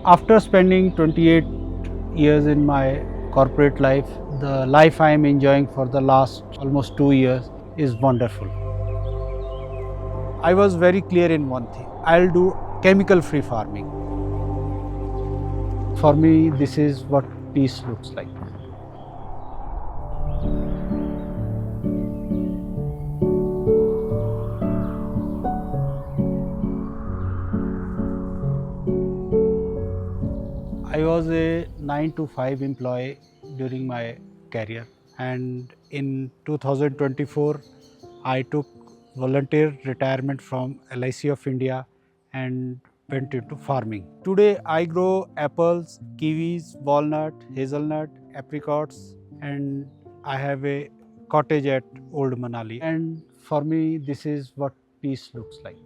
After spending 28 years in my corporate life, the life I am enjoying for the last almost 2 years is wonderful. I was very clear in one thing: I'll do chemical free farming. For me, this is what peace looks like. I was a 9 to 5 employee during my career, and in 2024 I took volunteer retirement from LIC of India and went into farming. Today I grow apples, kiwis, walnut, hazelnut, apricots, and I have a cottage at Old Manali. And for me, this is what peace looks like.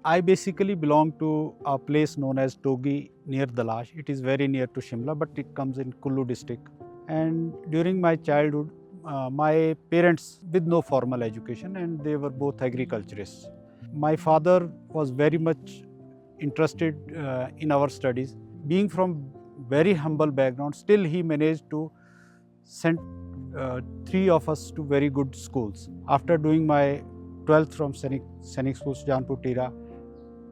I basically belong to a place known as Togi near Dalash. It is very near to Shimla, but it comes in Kullu district. And during my childhood, my parents with no formal education, and they were both agriculturists. My father was very much interested in our studies. Being from very humble background, still he managed to send three of us to very good schools. After doing my 12th from Sainik Schools, Janpur Tira,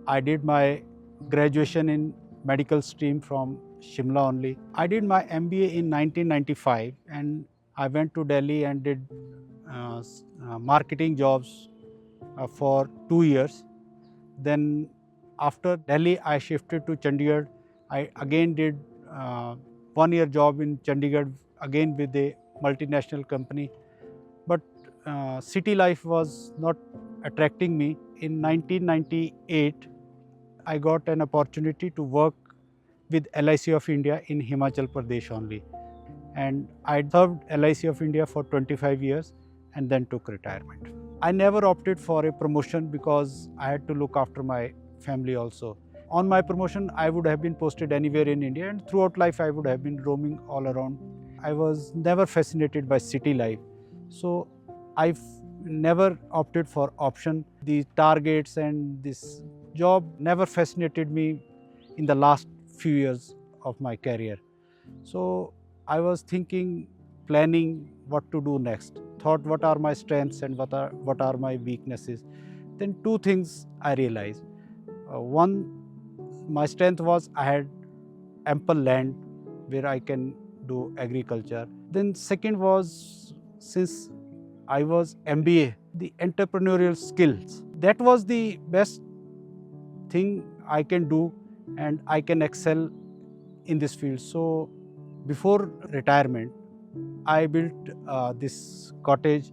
I did my graduation in medical stream from Shimla only. I did my MBA in 1995, and I went to Delhi and did marketing jobs for 2 years. Then after Delhi, I shifted to Chandigarh. I again did 1 year job in Chandigarh, again with a multinational company. But city life was not attracting me. In 1998, I got an opportunity to work with LIC of India in Himachal Pradesh only. And I served LIC of India for 25 years and then took retirement. I never opted for a promotion because I had to look after my family also. On my promotion, I would have been posted anywhere in India, and throughout life I would have been roaming all around. I was never fascinated by city life. So I've never opted for option. The targets and this job never fascinated me in the last few years of my career. So I was thinking, planning what to do next. Thought what are my strengths and what are my weaknesses. Then two things I realized. One, my strength was I had ample land where I can do agriculture. Then second was, since I was MBA, the entrepreneurial skills. That was the best thing I can do, and I can excel in this field. So before retirement, I built this cottage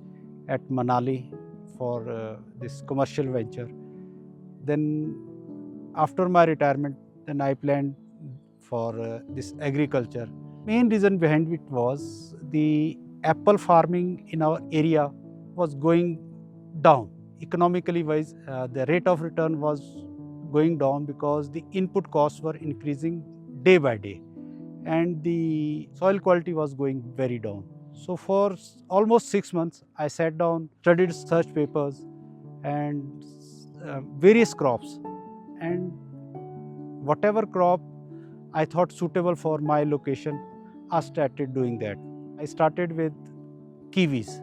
at Manali for this commercial venture. Then after my retirement, then I planned for this agriculture. Main reason behind it was the apple farming in our area was going down. Economically wise, the rate of return was going down because the input costs were increasing day by day, and the soil quality was going very down. So for almost 6 months, I sat down, studied search papers and various crops, and whatever crop I thought suitable for my location, I started doing that. I started with kiwis.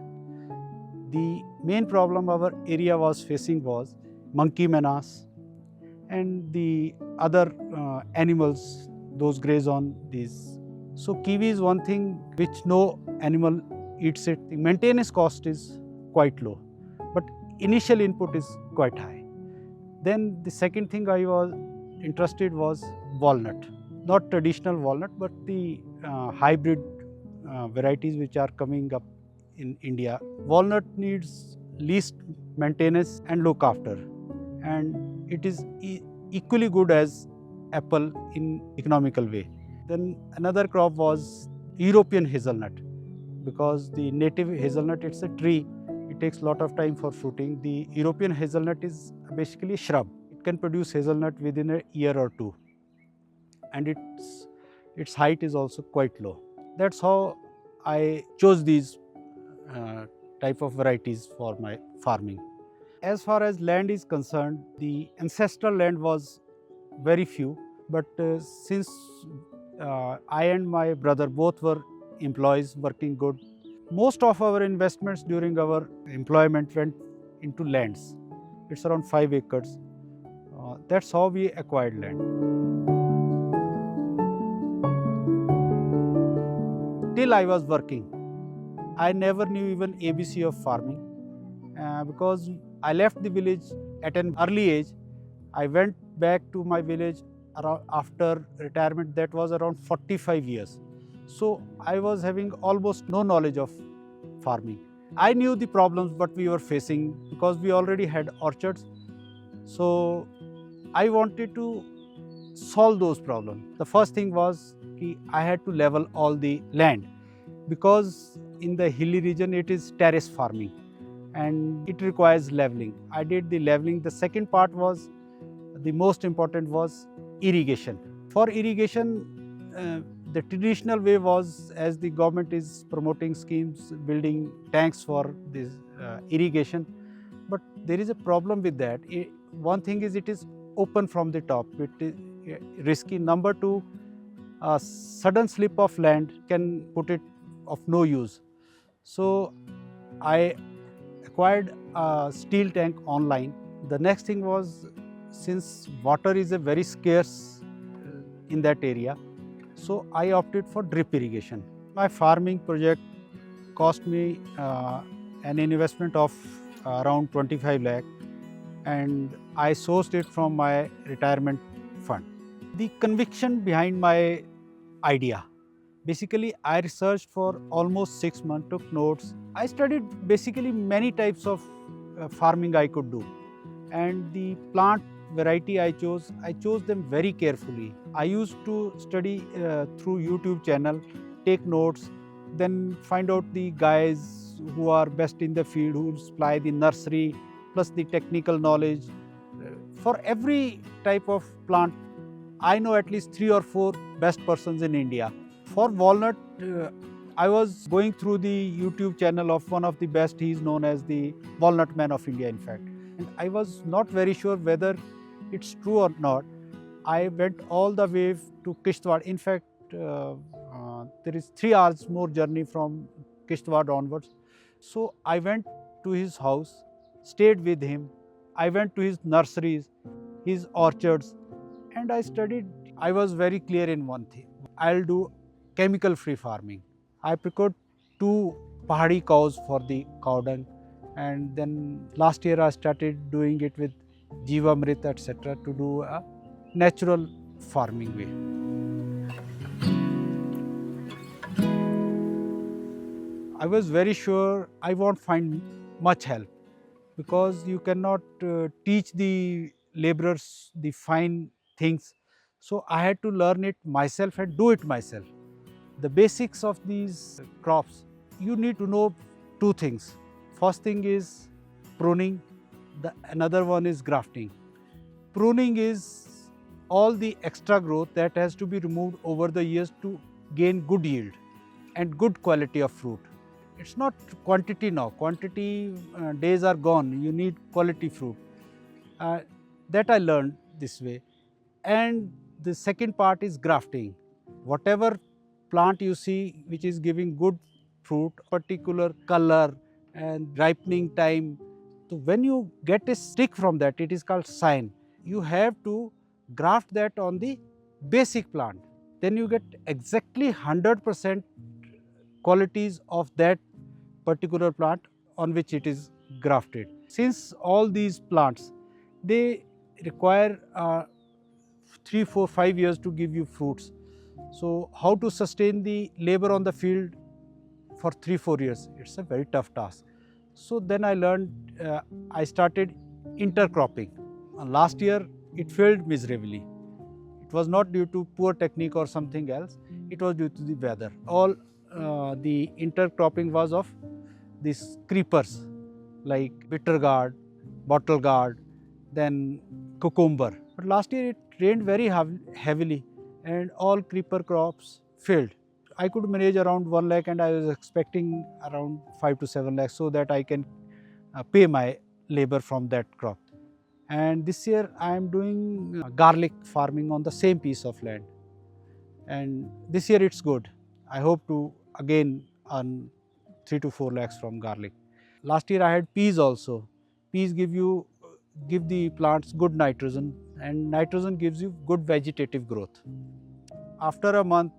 The main problem our area was facing was monkey menace and the other animals, those graze on these. So kiwi is one thing which no animal eats it. The maintenance cost is quite low, but initial input is quite high. Then the second thing I was interested was walnut. Not traditional walnut, but the hybrid varieties which are coming up in India. Walnut needs least maintenance and look after, and it is equally good as apple in economical way. Then another crop was European hazelnut, because the native hazelnut, it's a tree. It takes a lot of time for fruiting. The European hazelnut is basically a shrub. It can produce hazelnut within a year or two, and its height is also quite low. That's how I chose these type of varieties for my farming. As far as land is concerned, the ancestral land was very few. But since I and my brother both were employees working good, most of our investments during our employment went into lands. It's around 5 acres. That's how we acquired land. Till I was working, I never knew even ABC of farming because I left the village at an early age. I went back to my village around after retirement, that was around 45 years. So I was having almost no knowledge of farming. I knew the problems what we were facing because we already had orchards. So I wanted to solve those problems. The first thing was I had to level all the land because in the hilly region it is terrace farming and it requires leveling. I did the leveling. The second part was, the most important was irrigation. For irrigation, the traditional way was, as the government is promoting schemes, building tanks for this irrigation. But there is a problem with that. One thing is it is open from the top. It is risky. Number two, a sudden slip of land can put it of no use. So I acquired a steel tank online. The next thing was, since water is a very scarce in that area, so I opted for drip irrigation. My farming project cost me an investment of around 25 lakh, and I sourced it from my retirement fund. The conviction behind my idea. Basically, I researched for almost 6 months, took notes. I studied basically many types of farming I could do. And the plant variety I chose them very carefully. I used to study through YouTube channel, take notes, then find out the guys who are best in the field, who supply the nursery, plus the technical knowledge. For every type of plant, I know at least 3 or 4 best persons in India. For walnut, I was going through the YouTube channel of one of the best. He is known as the Walnut Man of India, in fact. And I was not very sure whether it's true or not. I went all the way to Kishtwar. In fact, there is 3 hours more journey from Kishtwar onwards. So I went to his house, stayed with him. I went to his nurseries, his orchards, and I studied. I was very clear in one thing. I'll do chemical-free farming. I procured 2 pahadi cows for the cow dung, and then last year I started doing it with Jeevamrit, etc., to do a natural farming way. I was very sure I won't find much help because you cannot teach the laborers the fine things. So I had to learn it myself and do it myself. The basics of these crops, you need to know 2 things. First thing is pruning, another one is grafting. Pruning is all the extra growth that has to be removed over the years to gain good yield and good quality of fruit. It's not quantity now. Quantity days are gone. You need quality fruit. That I learned this way. And the second part is grafting. Whatever plant you see which is giving good fruit, particular color and ripening time, so when you get a stick from that, it is called sign. You have to graft that on the basic plant. Then you get exactly 100% qualities of that particular plant on which it is grafted. Since all these plants, they require 3, 4, 5 years to give you fruits. So how to sustain the labor on the field for 3, 4 years? It's a very tough task. So then I learned, I started intercropping. Last year it failed miserably. It was not due to poor technique or something else. It was due to the weather. All the intercropping was of these creepers like bitter gourd, bottle gourd, then cucumber. But last year it rained very heavily and all creeper crops failed. I could manage around 1 lakh and I was expecting around 5 to 7 lakhs so that I can pay my labor from that crop. And this year I am doing garlic farming on the same piece of land. And this year it's good. I hope to again earn 3 to 4 lakhs from garlic. Last year I had peas also. Peas give the plants good nitrogen, and nitrogen gives you good vegetative growth. After a month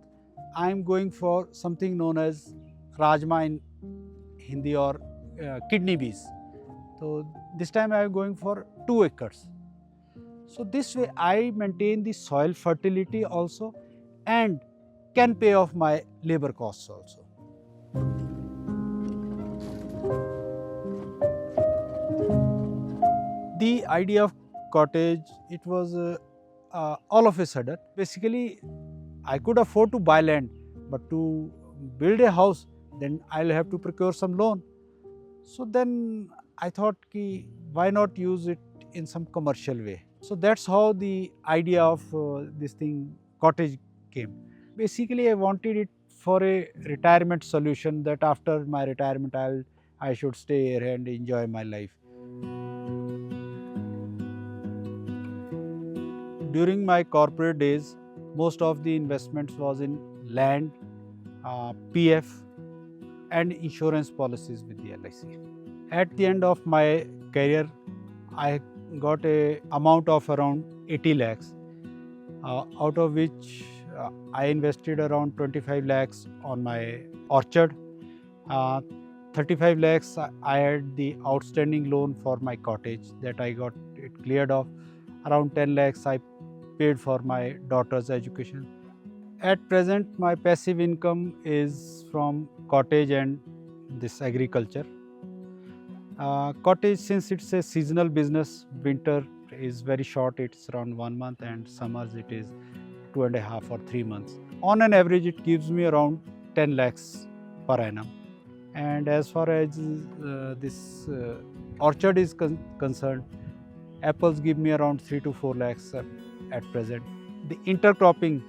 I am going for something known as rajma in Hindi, or kidney beans. So this time I am going for 2 acres. So this way I maintain the soil fertility also, and can pay off my labor costs also. The idea of cottage, it was all of a sudden. Basically, I could afford to buy land, but to build a house, then I'll have to procure some loan. So then I thought, why not use it in some commercial way? So that's how the idea of this thing cottage came. Basically, I wanted it for a retirement solution, that after my retirement I should stay here and enjoy my life. During my corporate days, most of the investments was in land, PF, and insurance policies with the LIC. At the end of my career, I got a amount of around 80 lakhs, out of which I invested around 25 lakhs on my orchard. Uh, 35 lakhs I had the outstanding loan for my cottage, that I got it cleared off. Around 10 lakhs I paid for my daughter's education. At present, my passive income is from cottage and this agriculture. Cottage, since it's a seasonal business, winter is very short, it's around 1 month, and summers it is 2.5 or 3 months. On an average, it gives me around 10 lakhs per annum. And as far as this orchard is concerned, apples give me around 3 to 4 lakhs at present. The intercropping,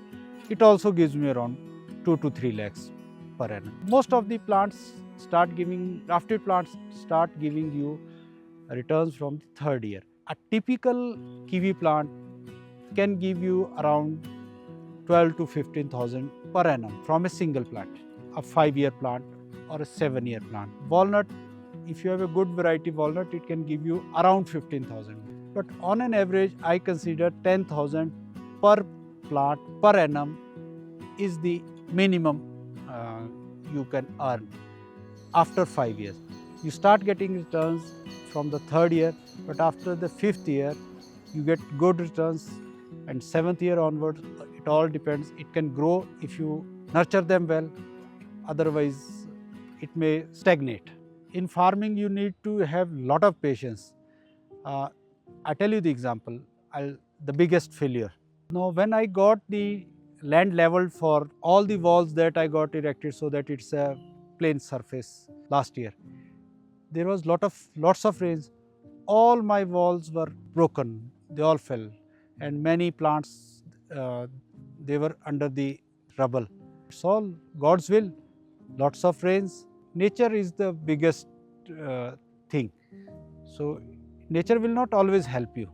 it also gives me around 2 to 3 lakhs per annum. Most of the plants grafted plants start giving you returns from the third year. A typical kiwi plant can give you around 12 to 15,000 per annum from a single plant, a 5-year plant or a 7-year plant. Walnut, if you have a good variety walnut, it can give you around 15,000. But on an average, I consider 10,000 per plant per annum is the minimum you can earn after 5 years. You start getting returns from the third year, but after the 5th year, you get good returns, and 7th year onwards, it all depends. It can grow if you nurture them well, otherwise it may stagnate. In farming, you need to have lot of patience. I tell you the example, the biggest failure. Now, when I got the land leveled for all the walls that I got erected so that it's a plain surface last year, there was lots of rains. All my walls were broken, they all fell, and many plants, they were under the rubble. It's all God's will, lots of rains. Nature is the biggest thing. So nature will not always help you.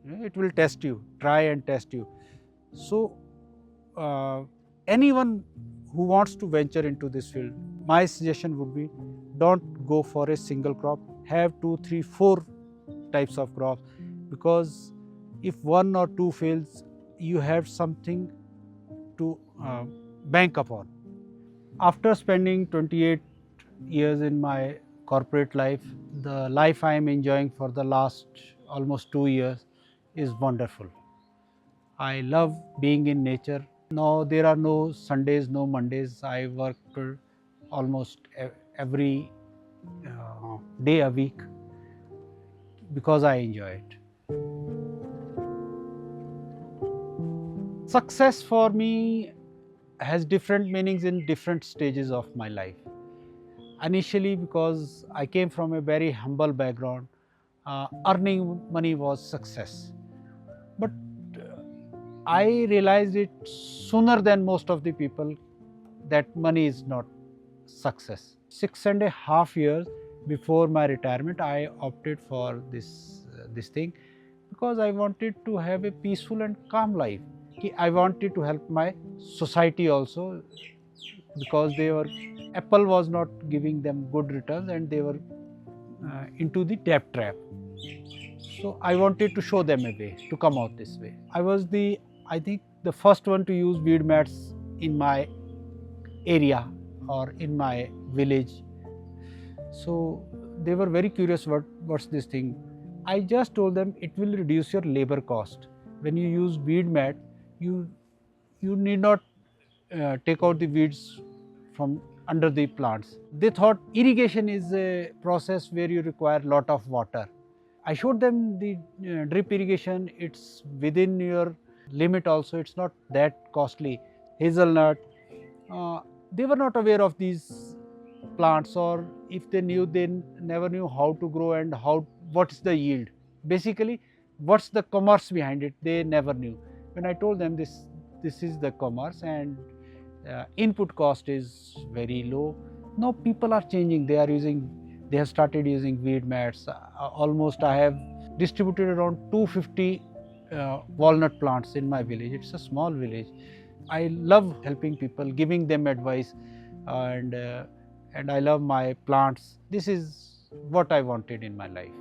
It will test you, try and test you. So anyone who wants to venture into this field, my suggestion would be, don't go for a single crop. Have 2, 3, 4 types of crops, because if 1 or 2 fails, you have something to bank upon. After spending 28 years in my corporate life, the life I am enjoying for the last almost 2 years is wonderful. I love being in nature. Now there are no Sundays, no Mondays. I work almost every day a week because I enjoy it. Success for me has different meanings in different stages of my life. Initially, because I came from a very humble background, earning money was success. But I realized it sooner than most of the people that money is not success. 6.5 years before my retirement, I opted for this thing because I wanted to have a peaceful and calm life. I wanted to help my society also because Apple was not giving them good returns and they were into the debt trap. So I wanted to show them a way to come out this way. I think, the first one to use weed mats in my area or in my village. So they were very curious, what's this thing? I just told them it will reduce your labor cost. When you use weed mat, you need not take out the weeds from under the plants. They thought irrigation is a process where you require lot of water. I showed them the drip irrigation. It's within your limit also. It's not that costly. Hazelnut. Uh, they were not aware of these plants, or if they knew, they never knew how to grow and what's the yield. Basically, what's the commerce behind it? They never knew. When I told them this is the commerce and input cost is very low. Now people are changing. They have started using weed mats. Almost I have distributed around 250 walnut plants in my village. It's a small village. I love helping people, giving them advice, and I love my plants. This is what I wanted in my life.